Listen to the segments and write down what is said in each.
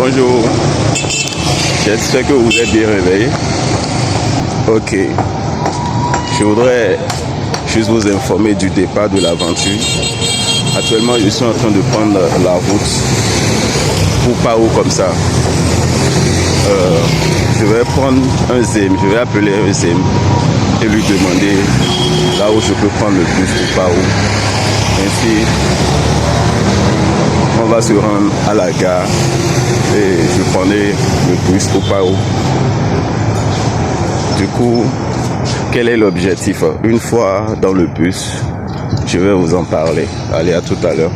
Bonjour. J'espère que vous êtes bien réveillés. Ok. Je voudrais juste vous informer du départ de l'aventure. Actuellement, je suis en train de prendre la route pour Pao comme ça. Je vais prendre un ZEM, je vais appeler un ZEM et lui demander là où je peux prendre le bus pour Pao. Ainsi, on va se rendre à la gare et je prendrai le bus pour Pao. Du coup, quel est l'objectif? Une fois dans le bus, je vais vous en parler. Allez, à tout à l'heure.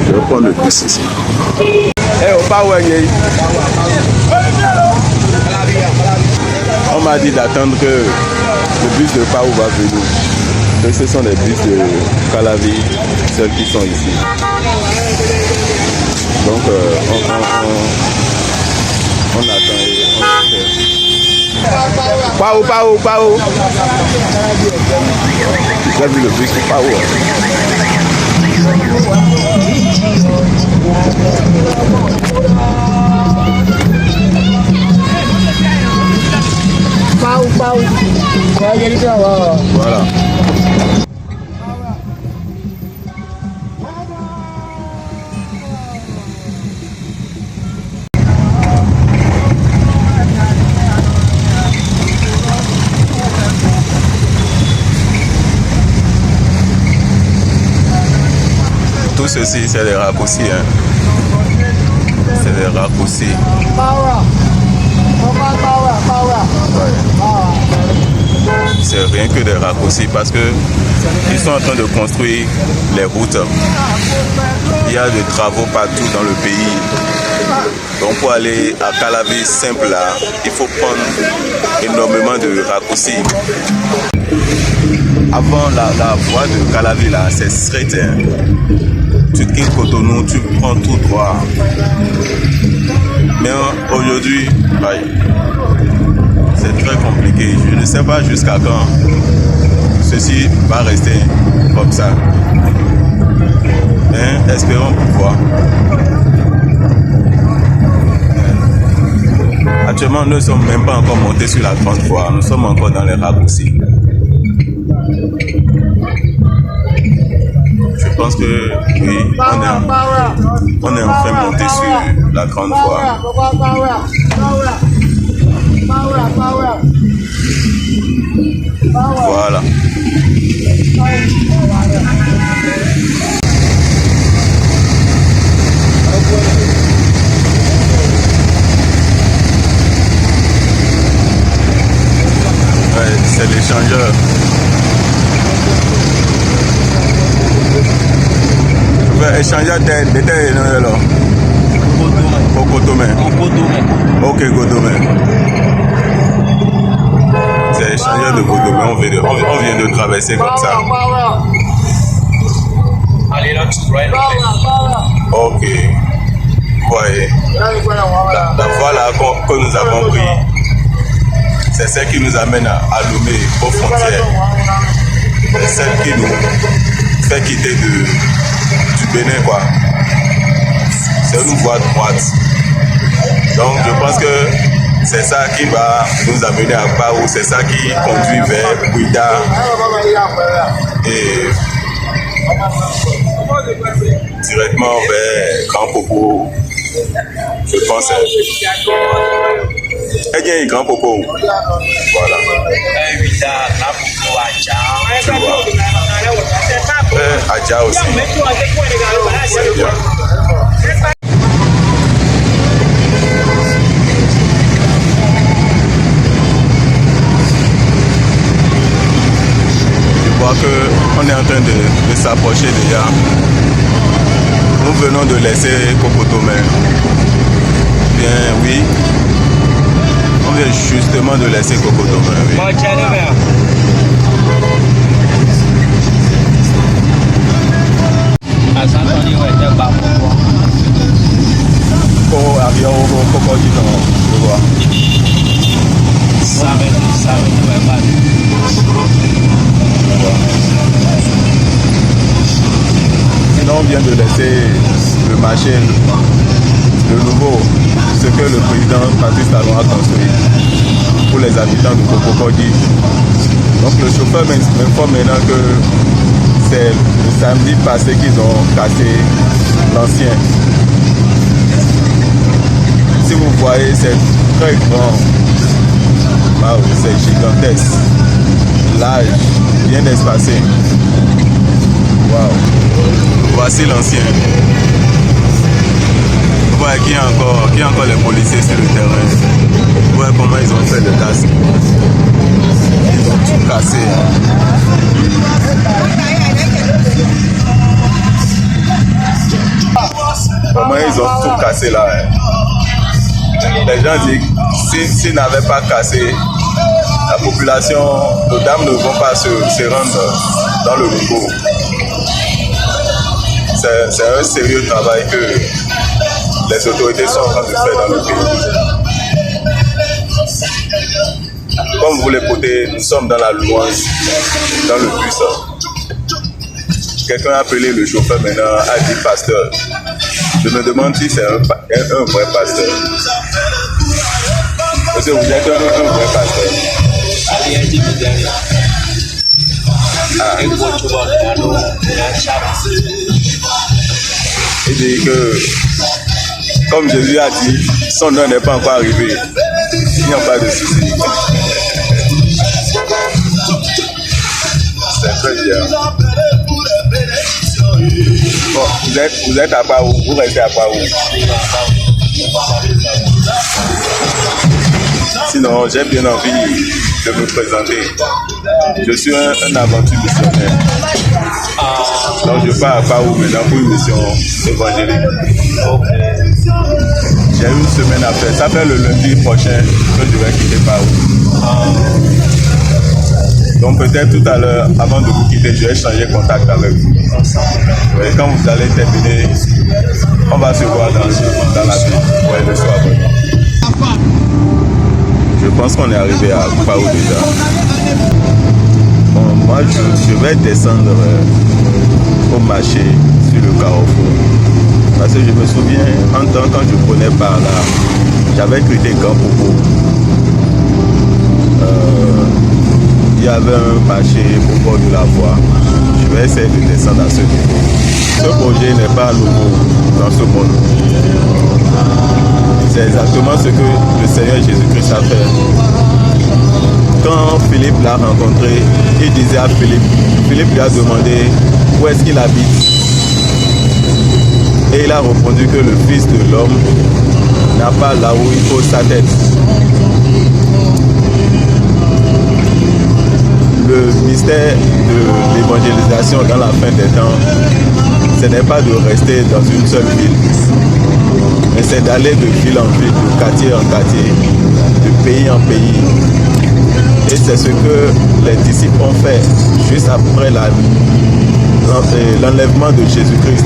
Je vais prendre le bus ici. On m'a dit d'attendre que le bus de Pao va venir. Donc ce sont les bus de Calavi, ceux qui sont ici. Donc on attend et on espère. Pao. J'ai vu le bus de Pao. Pao. Voilà. Tout ceci, c'est des raccourcis. C'est des raccourcis. C'est rien que des raccourcis parce que ils sont en train de construire les routes. Il y a des travaux partout dans le pays. Donc pour aller à Calavi simple là, il faut prendre énormément de raccourcis. Avant la voie de Calavi là, c'est straight. Tu quittes Cotonou, tu prends tout droit. Mais aujourd'hui, c'est très compliqué. Je ne sais pas jusqu'à quand ceci va rester comme ça. Mais espérons pouvoir. Actuellement, nous ne sommes même pas encore montés sur la grande voie. Nous sommes encore dans les raccourcis. Je pense que oui, on est enfin monté sur la grande voie. Voilà. Ouais, c'est l'échangeur. Échangeur d'été et là. Au Cotomé. Ok, Cotomé. C'est l'échangeur de Cotomé. On vient de traverser comme ça. Allez là, tu dois être. Ok. Voyez. La voie là que nous avons pris, c'est celle qui nous amène à Lomé, aux frontières. C'est celle qui nous fait quitter du Bénin, quoi. C'est une voie droite. Donc je pense que c'est ça qui va nous amener à Pao, c'est ça qui conduit vers Bouida et directement vers Grand Popo. Je pense. Eh bien, Grand Popo. Voilà. Tu vois. Adja aussi. C'est bien. Je vois qu'on est en train de s'approcher déjà. Nous venons de laisser Kokotomé. Bien, oui. On vient justement de laisser Kokotomé. Oui. Sinon, on vient de laisser le marché, le nouveau, ce que le président Patrice Talon a construit pour les habitants de Kokokodi. Donc le chauffeur m'informe maintenant que c'est le samedi passé qu'ils ont cassé l'ancien. Si vous voyez, c'est très grand. Wow, c'est gigantesque. Large, bien espacé. Wow. Voici l'ancien. Vous voyez qu'il y a encore les policiers sur le terrain. Vous voyez comment ils ont fait le casque. Ils ont tout cassé. Comment ils ont tout cassé là. Les gens disent que s'ils n'avaient pas cassé, la population, nos dames ne vont pas se rendre dans le nouveau. C'est un sérieux travail que les autorités sont en train de faire dans le pays. Comme vous l'écoutez, nous sommes dans la louange, dans le puissant. Quelqu'un a appelé le chauffeur maintenant, a dit pasteur. Je me demande si c'est un vrai pasteur. Monsieur, vous êtes un vrai pasteur. Ah. Il dit que, comme Jésus a dit, son heure n'est pas encore arrivé. Il n'y a pas de souci. C'est très bien. Bon, vous êtes à Paou, vous restez à Paou. Sinon, j'ai bien envie de me présenter. Je suis un aventure missionnaire. Donc je pars à Paou maintenant pour une mission évangélique. J'ai une semaine à faire. Ça fait le lundi prochain que je vais quitter Paou. Donc peut-être tout à l'heure, avant de vous quitter, je vais changer contact avec vous. Et quand vous allez terminer, on va se voir dans la ville. Ouais, le soir. Je pense qu'on est arrivé à Paou déjà. Bon, moi, je vais descendre au marché sur le carrefour. Parce que je me souviens, en temps quand je prenais par là, j'avais quitté Grand Popo. Il y avait un marché au bord de la voie. Je vais essayer de descendre à ce niveau. Ce projet n'est pas nouveau dans ce monde. C'est exactement ce que le Seigneur Jésus-Christ a fait. Quand Philippe l'a rencontré, il disait à Philippe lui a demandé où est-ce qu'il habite. Et il a répondu que le Fils de l'homme n'a pas là où il pose sa tête. Le mystère de l'évangélisation dans la fin des temps, ce n'est pas de rester dans une seule ville, mais c'est d'aller de ville en ville, de quartier en quartier, de pays en pays. Et c'est ce que les disciples ont fait juste après l'enlèvement de Jésus-Christ.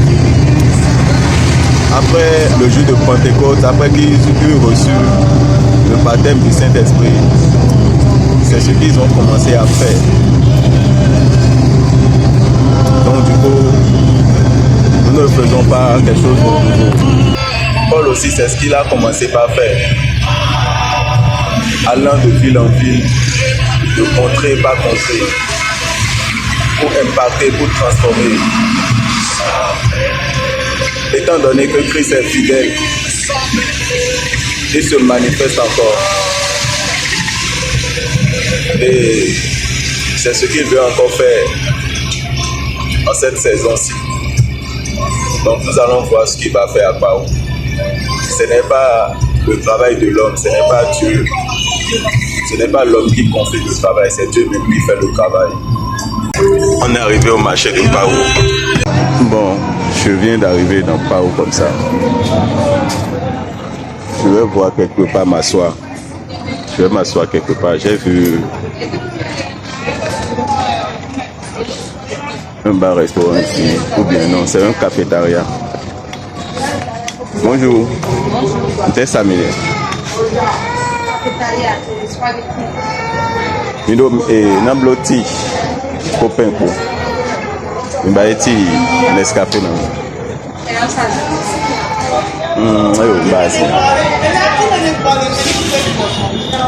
Après le jour de Pentecôte, après qu'ils eurent reçu le baptême du Saint-Esprit, c'est ce qu'ils ont commencé à faire. Donc du coup, nous ne faisons pas quelque chose de nouveau. Paul aussi, c'est ce qu'il a commencé par faire. Allant de ville en ville, de contrée par contrée, pour impacter, pour transformer. Étant donné que Christ est fidèle, il se manifeste encore. Et c'est ce qu'il veut encore faire en cette saison-ci. Donc nous allons voir ce qu'il va faire à Paou. Ce n'est pas le travail de l'homme, ce n'est pas Dieu. Ce n'est pas l'homme qui confie le travail, c'est Dieu même qui fait le travail. On est arrivé au marché de Paou. Bon, Je viens d'arriver dans Pau comme ça. Je vais voir quelque part m'asseoir. Je vais m'asseoir quelque part. J'ai vu un bar-restaurant ici. Ou bien non, c'est un cafétéria. Bonjour. C'est Samir. Mindo namblo ti kopenko. Mbaye ti Nescafé non.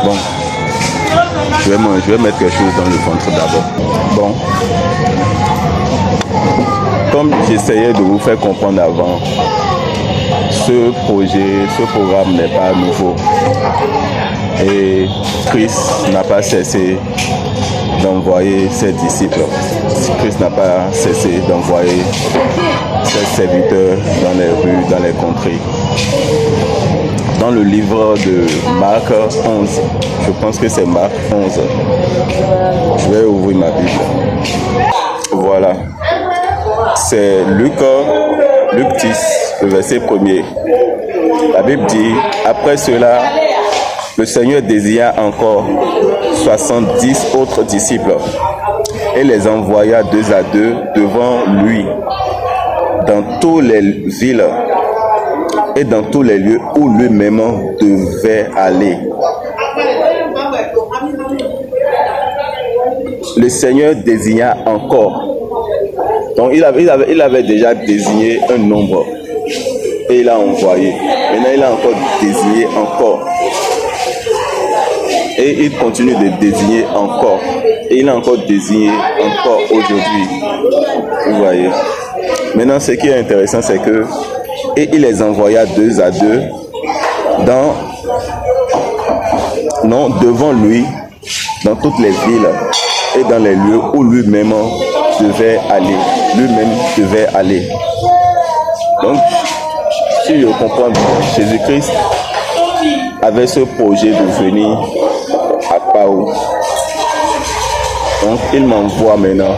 Bon, je vais mettre quelque chose dans le ventre d'abord. Bon, comme j'essayais de vous faire comprendre avant, ce programme n'est pas nouveau. Et Christ n'a pas cessé d'envoyer ses disciples. Christ n'a pas cessé d'envoyer ses serviteurs dans les rues, dans les contrées. Dans le livre de Marc 11, je pense que c'est Marc 11, je vais ouvrir ma Bible. Voilà, c'est Luc 10, le verset 1er. La Bible dit, après cela, le Seigneur désigna encore 70 autres disciples et les envoya 2 à 2 devant lui dans toutes les villes et dans tous les lieux où lui-même devait aller. Le Seigneur désigna encore. Donc il avait déjà désigné un nombre et il a envoyé. Maintenant il a encore désigné encore. Et il continue de désigner encore. Et il a encore désigné encore aujourd'hui. Vous voyez. Maintenant, ce qui est intéressant, c'est que et il les envoya 2 à 2 devant lui, dans toutes les villes et dans les lieux où lui-même devait aller. Lui-même devait aller. Donc, si je comprends bien, Jésus-Christ avait ce projet de venir à Pau. Donc il m'envoie maintenant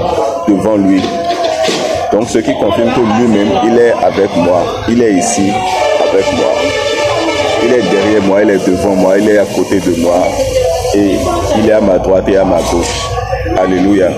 devant lui. Donc ce qui confirme que lui-même, il est avec moi. Il est ici avec moi. Il est derrière moi, il est devant moi, il est à côté de moi. Et il est à ma droite et à ma gauche. Alléluia.